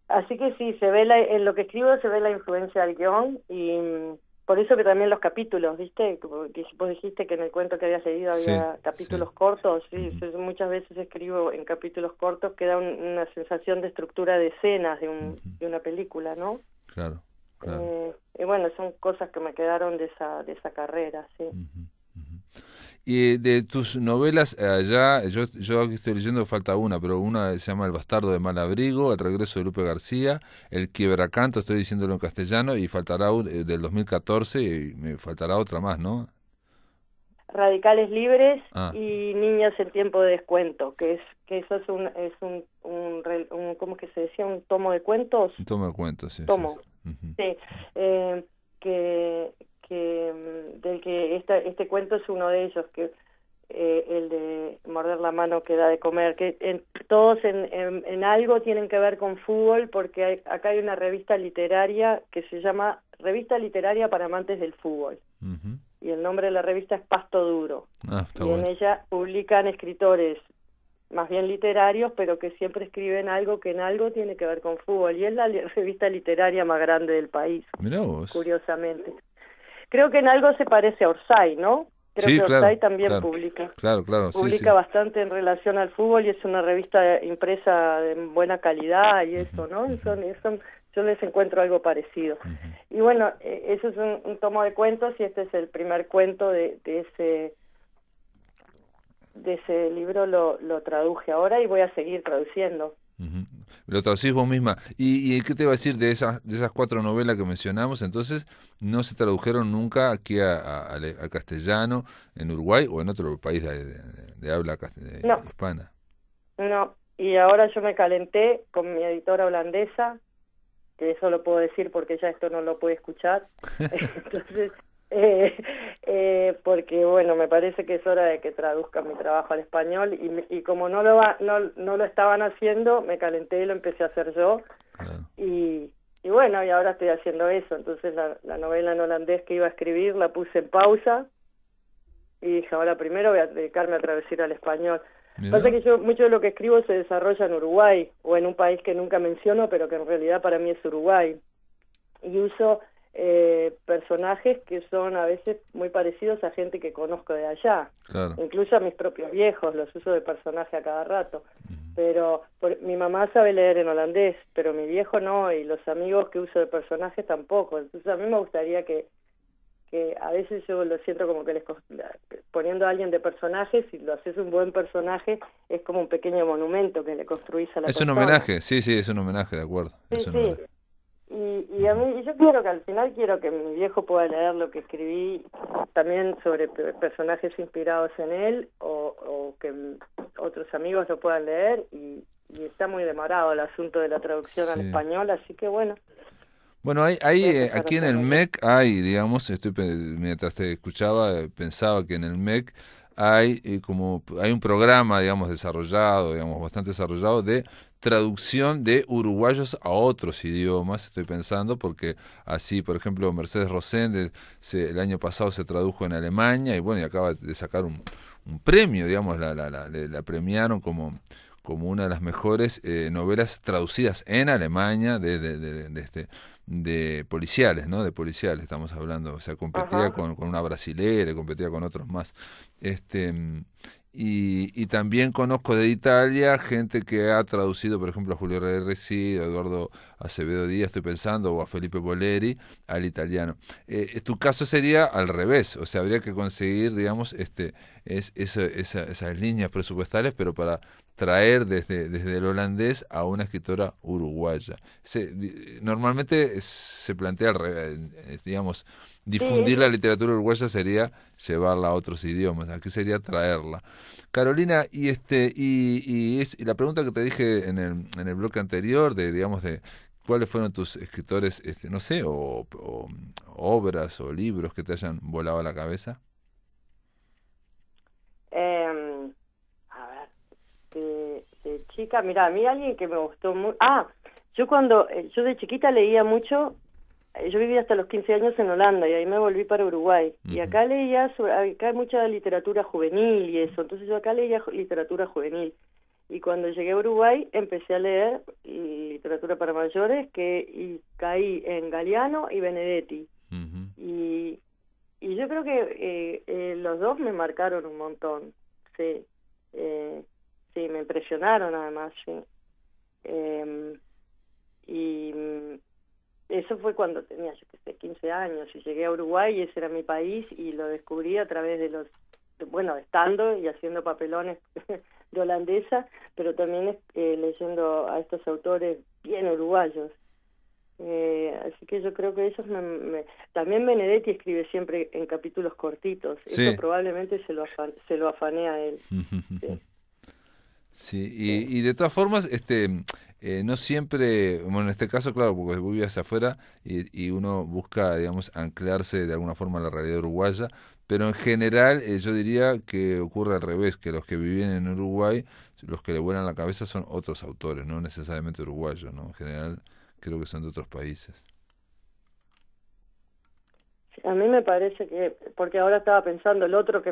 Así que sí, se ve en lo que escribo se ve la influencia del guión y por eso que también los capítulos, ¿viste? Que vos dijiste que en el cuento que habías leído había capítulos cortos, sí, muchas veces escribo en capítulos cortos que da una sensación de estructura de escenas de una película, ¿no? Claro. Y bueno, son cosas que me quedaron de esa carrera, sí. Y de tus novelas allá, yo aquí estoy leyendo, falta una, pero una se llama El bastardo de Malabrigo, El regreso de Lupe García, El quiebracanto, estoy diciéndolo en castellano, y faltará del 2014 y me faltará otra más, ¿no? Radicales libres y Niños en tiempo de descuento, que eso es un ¿cómo que se decía? Un tomo de cuentos. Un tomo de cuentos, sí. Tomo. Sí. Del que este cuento es uno de ellos, que el de morder la mano que da de comer, que todos en algo tienen que ver con fútbol, porque acá hay una revista literaria que se llama Revista Literaria para Amantes del Fútbol. Y el nombre de la revista es Pasto Duro. Y en ella publican escritores más bien literarios, pero que siempre escriben algo que en algo tiene que ver con fútbol. Y es la revista literaria más grande del país, mirá vos. Curiosamente. Creo que en algo se parece a Orsay, ¿no? Creo que Orsay también publica. Publica bastante en relación al fútbol y es una revista impresa de buena calidad y eso, ¿no? Yo les encuentro algo parecido. Y bueno, eso es un tomo de cuentos y este es el primer cuento de ese libro, lo traduje ahora y voy a seguir traduciendo. Lo traducís vos misma. ¿Y qué te iba a decir de esas 4 novelas que mencionamos? Entonces, ¿no se tradujeron nunca aquí a castellano en Uruguay o en otro país de habla hispana? No, y ahora yo me calenté con mi editora holandesa, que eso lo puedo decir porque ya esto no lo puede escuchar. Entonces, porque bueno, me parece que es hora de que traduzca mi trabajo al español y como no lo estaban haciendo, me calenté y lo empecé a hacer yo. Y bueno, y ahora estoy haciendo eso. Entonces la novela en holandés que iba a escribir la puse en pausa y dije, ahora primero voy a dedicarme a traducir al español. Pasa que mucho de lo que escribo se desarrolla en Uruguay o en un país que nunca menciono, pero que en realidad para mí es Uruguay, y uso personajes que son a veces muy parecidos a gente que conozco de allá, incluso a mis propios viejos, los uso de personaje a cada rato. Pero mi mamá sabe leer en holandés, pero mi viejo no, y los amigos que uso de personajes tampoco. Entonces a mí me gustaría que a veces yo lo siento como que poniendo a alguien de personaje, si lo haces un buen personaje, es como un pequeño monumento que le construís a la persona. Es un homenaje, sí, es un homenaje, de acuerdo. Sí. Y a mí, yo quiero que al final que mi viejo pueda leer lo que escribí también sobre personajes inspirados en él, o que otros amigos lo puedan leer, y está muy demorado el asunto de la traducción al español, así que bueno. Bueno, aquí en el MEC digamos, mientras te escuchaba, pensaba que en el MEC hay un programa, digamos, bastante desarrollado de traducción de uruguayos a otros idiomas, estoy pensando, porque así, por ejemplo, Mercedes Rosende el año pasado se tradujo en Alemania y bueno, y acaba de sacar un premio, digamos, la premiaron como una de las mejores novelas traducidas en Alemania de policiales, ¿no? De policiales estamos hablando, o sea, competía con una brasilera, competía con otros más. Y también conozco de Italia gente que ha traducido, por ejemplo, a Julio Reresi, a Eduardo Acevedo Díaz, estoy pensando, o a Felipe Boleri, al italiano. Tu caso sería al revés, o sea, habría que conseguir, digamos, esas líneas presupuestales, pero para traer desde el holandés a una escritora uruguaya. Normalmente se plantea al revés, digamos, difundir la literatura uruguaya sería llevarla a otros idiomas, aquí sería traerla. Carolina, y la pregunta que te dije en el bloque anterior, digamos, de cuáles fueron tus escritores, no sé, o obras o libros que te hayan volado a la cabeza. A ver, de chica, mira, a mí alguien que me gustó mucho. Yo de chiquita leía mucho. Yo viví hasta los 15 años en Holanda y ahí me volví para Uruguay. Y acá acá hay mucha literatura juvenil y eso. Entonces yo acá leía literatura juvenil. Y cuando llegué a Uruguay empecé a leer literatura para mayores y caí en Galeano y Benedetti. Y yo creo que los dos me marcaron un montón. Sí, sí, me impresionaron además, sí. Eso fue cuando tenía, yo qué sé, 15 años y llegué a Uruguay y ese era mi país y lo descubrí a través estando y haciendo papelones de holandesa, pero también leyendo a estos autores bien uruguayos. Así que yo creo que esos también Benedetti escribe siempre en capítulos cortitos. Sí. Eso probablemente se lo afané a él. Sí. Sí, y de todas formas, no siempre, bueno, en este caso, claro, porque vos vivías afuera y uno busca, digamos, anclarse de alguna forma a la realidad uruguaya, pero en general yo diría que ocurre al revés, que los que viven en Uruguay, los que le vuelan la cabeza son otros autores, no necesariamente uruguayos, ¿no? En general creo que son de otros países. A mí me parece que, porque ahora estaba pensando, el otro que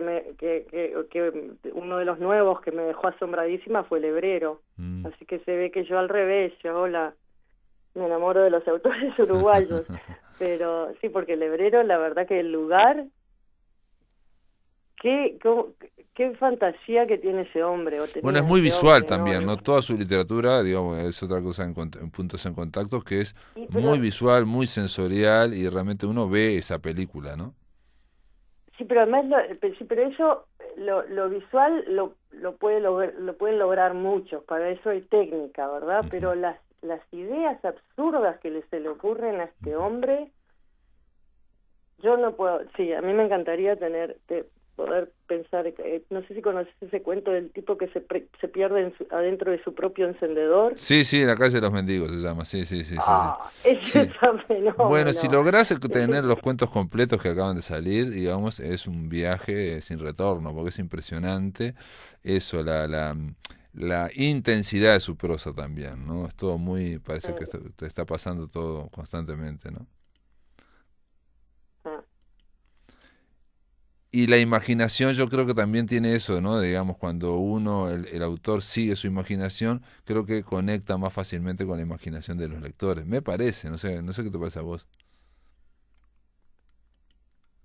uno de los nuevos que me dejó asombradísima fue Lebrero. Así que se ve que yo al revés, me enamoro de los autores uruguayos. Pero sí, porque Lebrero, la verdad que el lugar, qué fantasía que tiene ese hombre. Bueno, es muy visual también, ¿no? Toda su literatura, digamos, es otra cosa en Puntos en Contacto, que es muy visual, muy sensorial, y realmente uno ve esa película, ¿no? Sí, pero además, lo visual lo pueden lograr muchos, para eso hay técnica, ¿verdad? Uh-huh. Pero las ideas absurdas que se le ocurren a este hombre, yo no puedo, sí, a mí me encantaría poder pensar, no sé si conoces ese cuento del tipo que se pierde adentro de su propio encendedor. Sí, La calle de los mendigos se llama, sí. Eso está fenómeno. Bueno, si lográs tener los cuentos completos que acaban de salir, digamos, es un viaje sin retorno, porque es impresionante eso, la intensidad de su prosa también, ¿no? Es todo parece que te está pasando todo constantemente, ¿no? Y la imaginación yo creo que también tiene eso, ¿no? Digamos, cuando el autor sigue su imaginación, creo que conecta más fácilmente con la imaginación de los lectores. Me parece, no sé qué te parece a vos.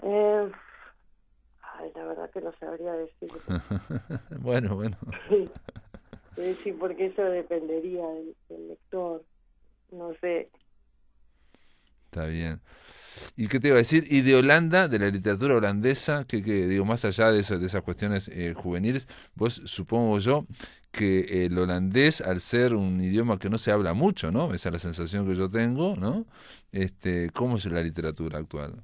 La verdad que no sabría decir. Bueno. Sí, porque eso dependería del lector. No sé. Está bien. ¿Y qué te iba a decir? Y de Holanda, de la literatura holandesa, que digo, más allá de esas cuestiones juveniles, vos supongo yo que el holandés, al ser un idioma que no se habla mucho, ¿no? Esa es la sensación que yo tengo, ¿no? ¿Cómo es la literatura actual?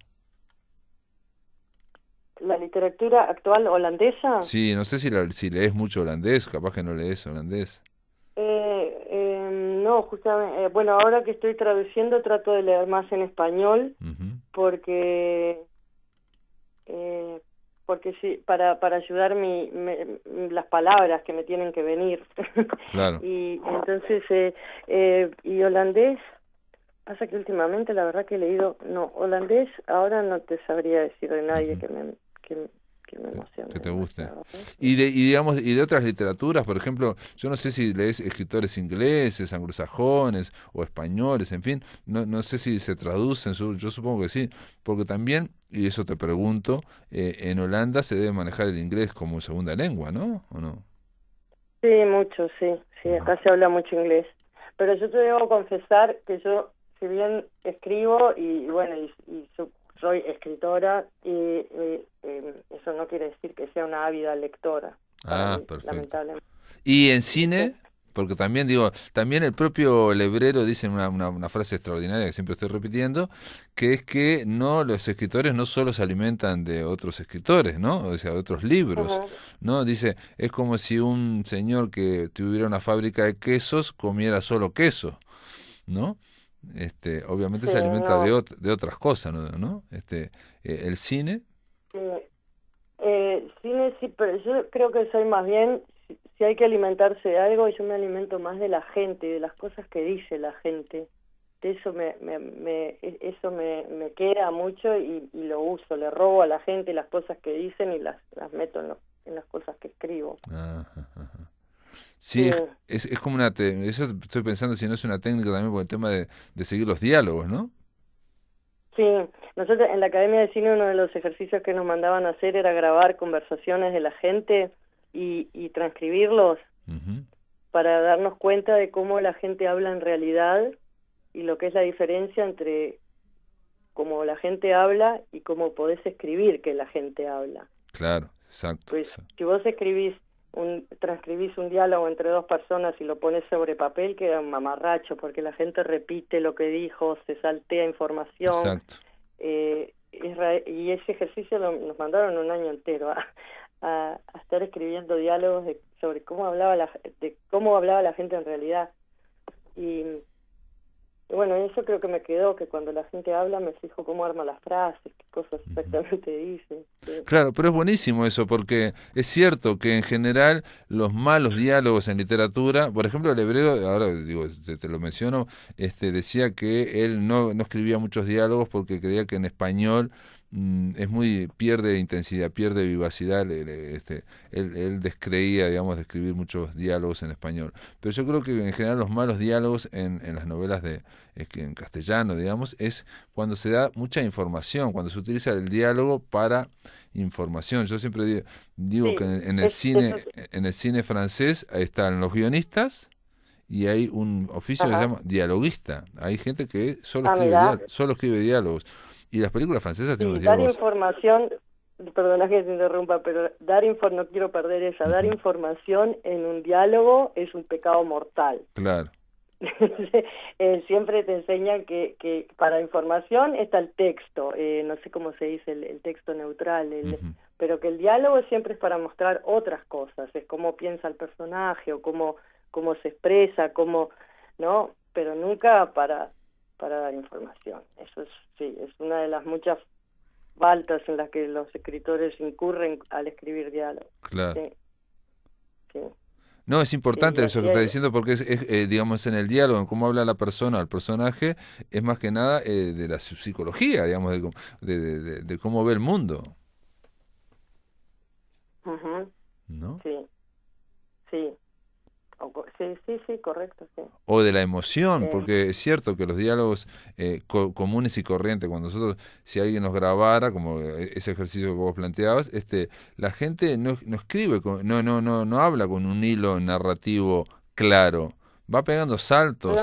¿La literatura actual holandesa? Sí, no sé si lees mucho holandés, capaz que no lees holandés. No, justamente, bueno, ahora que estoy traduciendo trato de leer más en español, uh-huh. porque sí, para ayudar las palabras que me tienen que venir. Claro. Y entonces, y holandés, pasa que últimamente la verdad que he leído, holandés, ahora no te sabría decir de nadie uh-huh. que me emociona. Que te guste. Y de otras literaturas, por ejemplo, yo no sé si lees escritores ingleses, anglosajones o españoles, en fin, no sé si se traducen, yo supongo que sí, porque también, y eso te pregunto, en Holanda se debe manejar el inglés como segunda lengua, ¿no? ¿O no? Sí, mucho, sí, acá se habla mucho inglés. pero yo te debo confesar que yo, si bien escribo y bueno, soy escritora, y eso no quiere decir que sea una ávida lectora. Perfecto. Lamentablemente. ¿Y en cine? Porque también también el propio Lebrero dice una frase extraordinaria que siempre estoy repitiendo, que es que los escritores no solo se alimentan de otros escritores, ¿no? O sea, de otros libros, ¿no? Dice, es como si un señor que tuviera una fábrica de quesos comiera solo queso, ¿no? Obviamente se alimenta de otras cosas, ¿no? El cine. Cine sí, pero yo creo que soy más bien, si hay que alimentarse de algo, yo me alimento más de la gente, de las cosas que dice la gente. De eso me queda mucho y lo uso, le robo a la gente las cosas que dicen y las meto en las cosas que escribo. Sí, es como eso estoy pensando si no es una técnica también por el tema de seguir los diálogos, ¿no? Sí, nosotros en la Academia de Cine uno de los ejercicios que nos mandaban a hacer era grabar conversaciones de la gente y transcribirlos para darnos cuenta de cómo la gente habla en realidad y lo que es la diferencia entre cómo la gente habla y cómo podés escribir que la gente habla. Claro, exacto. Pues si vos transcribís un diálogo entre dos personas y lo pones sobre papel, queda un mamarracho, porque la gente repite lo que dijo, se saltea información. Exacto. Y ese ejercicio nos mandaron un año entero a estar escribiendo diálogos sobre cómo hablaba la gente en realidad. Y bueno, eso creo que me quedó, que cuando la gente habla me fijo cómo arma las frases, qué cosas exactamente dice. Sí. Claro, pero es buenísimo eso, porque es cierto que en general los malos diálogos en literatura, por ejemplo, Lebrero, ahora digo, te lo menciono, decía que él no escribía muchos diálogos porque creía que en español pierde intensidad, pierde vivacidad. Él descreía, digamos, de escribir muchos diálogos en español. Pero yo creo que en general los malos diálogos en las novelas en castellano, digamos, es cuando se da mucha información, cuando se utiliza el diálogo para información. Yo siempre digo que en el cine francés están los guionistas y hay un oficio que se llama dialoguista. Hay gente que solo escribe diálogos. Y las películas francesas tienen los diálogos. Dar información, perdona que te interrumpa, pero no quiero perder esa. Dar información en un diálogo es un pecado mortal. Claro. Siempre te enseñan que para información está el texto, no sé cómo se dice el texto neutral, pero que el diálogo siempre es para mostrar otras cosas, es cómo piensa el personaje o cómo se expresa, ¿no? Pero nunca para dar información. Eso es una de las muchas faltas en las que los escritores incurren al escribir diálogo. Claro. Sí. No, es importante eso que está diciendo porque digamos, en el diálogo, en cómo habla la persona, el personaje, es más que nada de la psicología, digamos, de cómo ve el mundo. ¿No? Sí, correcto, sí. O de la emoción, porque es cierto que los diálogos comunes y corrientes, cuando si alguien nos grabara, como ese ejercicio que vos planteabas, la gente no escribe, no habla con un hilo narrativo claro, va pegando saltos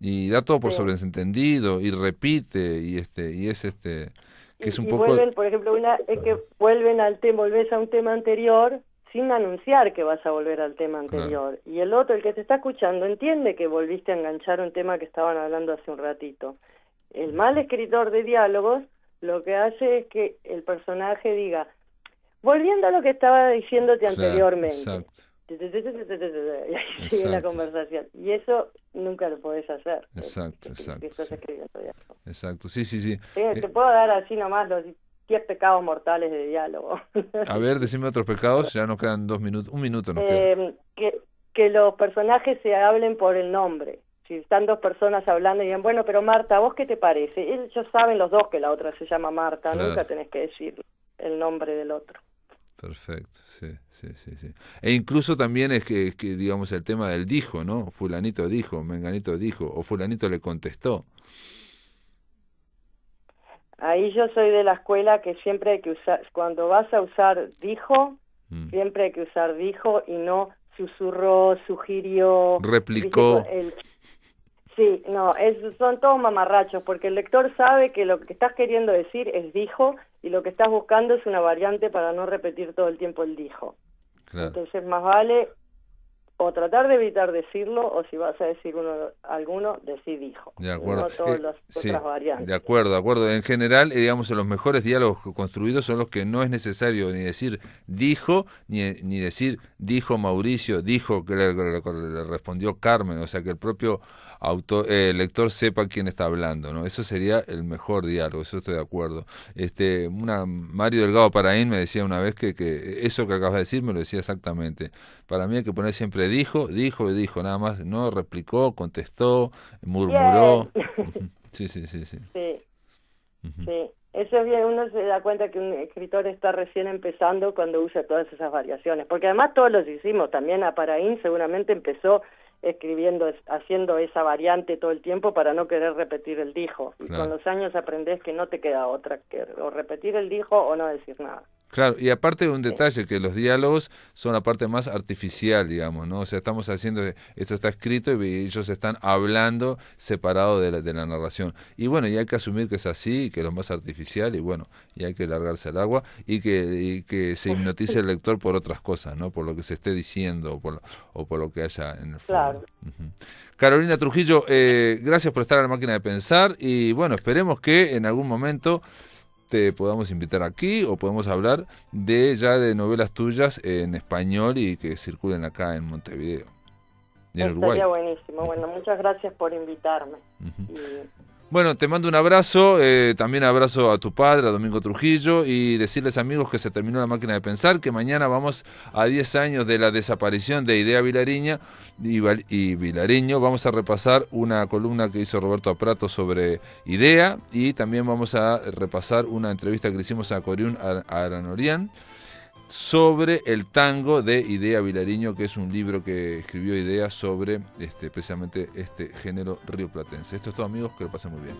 y da todo por sobreentendido y repite y que es un poco. Vuelven, por ejemplo, es que volvés a un tema anterior sin anunciar que vas a volver al tema anterior. Claro. Y el otro, el que te está escuchando, entiende que volviste a enganchar un tema que estaban hablando hace un ratito. El mal escritor de diálogos lo que hace es que el personaje diga, volviendo a lo que estaba diciéndote anteriormente. Exacto. Y ahí sigue la conversación. Y eso nunca lo podés hacer. Exacto. Exacto, sí. Te puedo dar así nomás los 10 pecados mortales de diálogo. A ver, decime otros pecados, ya nos quedan 2 minutos, 1 minuto nos queda. Que los personajes se hablen por el nombre. Si están dos personas hablando y digan, bueno, pero Marta, ¿vos qué te parece? Ellos saben los dos que la otra se llama Marta, claro. Nunca tenés que decir el nombre del otro. Perfecto, sí. E incluso también es que digamos, el tema del dijo, ¿no? Fulanito dijo, Menganito dijo, o Fulanito le contestó. Ahí yo soy de la escuela que siempre hay que usar, cuando vas a usar dijo, siempre hay que usar dijo y no susurró, sugirió, replicó. Sí, no, son todos mamarrachos, porque el lector sabe que lo que estás queriendo decir es dijo, y lo que estás buscando es una variante para no repetir todo el tiempo el dijo. Claro. Entonces más vale o tratar de evitar decirlo, o si vas a decir alguno, decí dijo. De acuerdo. No todas las otras variantes. De acuerdo. En general, digamos, los mejores diálogos construidos son los que no es necesario ni decir dijo, ni decir dijo Mauricio, dijo que le respondió Carmen, o sea, que el propio lector sepa quién está hablando, ¿no? Eso sería el mejor diálogo, eso estoy de acuerdo. Mario Delgado Paraín me decía una vez que eso que acabas de decir me lo decía exactamente. Para mí hay que poner siempre dijo, nada más, no replicó, contestó, murmuró. Sí. Sí. Eso es bien, uno se da cuenta que un escritor está recién empezando cuando usa todas esas variaciones, porque además todos los hicimos, también a Paraín seguramente empezó haciendo esa variante todo el tiempo para no querer repetir el dijo, y con los años aprendés que no te queda otra que o repetir el dijo o no decir nada. Claro, y aparte de un detalle, que los diálogos son la parte más artificial, digamos, ¿no? O sea, estamos haciendo, esto está escrito y ellos están hablando separado de la narración. Y bueno, y hay que asumir que es así, que es lo más artificial, y bueno, y hay que largarse al agua, y que se hipnotice el lector por otras cosas, ¿no? Por lo que se esté diciendo, o por lo que haya en el fondo. Claro. Carolina Trujillo, gracias por estar en La Máquina de Pensar, y bueno, esperemos que en algún momento te podamos invitar aquí, o podemos hablar de novelas tuyas en español y que circulen acá en Montevideo y en Uruguay. Estaría buenísimo. Bueno, muchas gracias por invitarme. Bueno, te mando un abrazo, también abrazo a tu padre, a Domingo Trujillo, y decirles, amigos, que se terminó La Máquina de Pensar, que mañana vamos a 10 años de la desaparición de Idea Vilariño, y Vilariño. Vamos a repasar una columna que hizo Roberto Aprato sobre Idea, y también vamos a repasar una entrevista que le hicimos a Coriún Aranorian sobre el tango de Idea Vilariño, que es un libro que escribió Idea sobre precisamente este género rioplatense. Esto es todo, amigos, que lo pasen muy bien.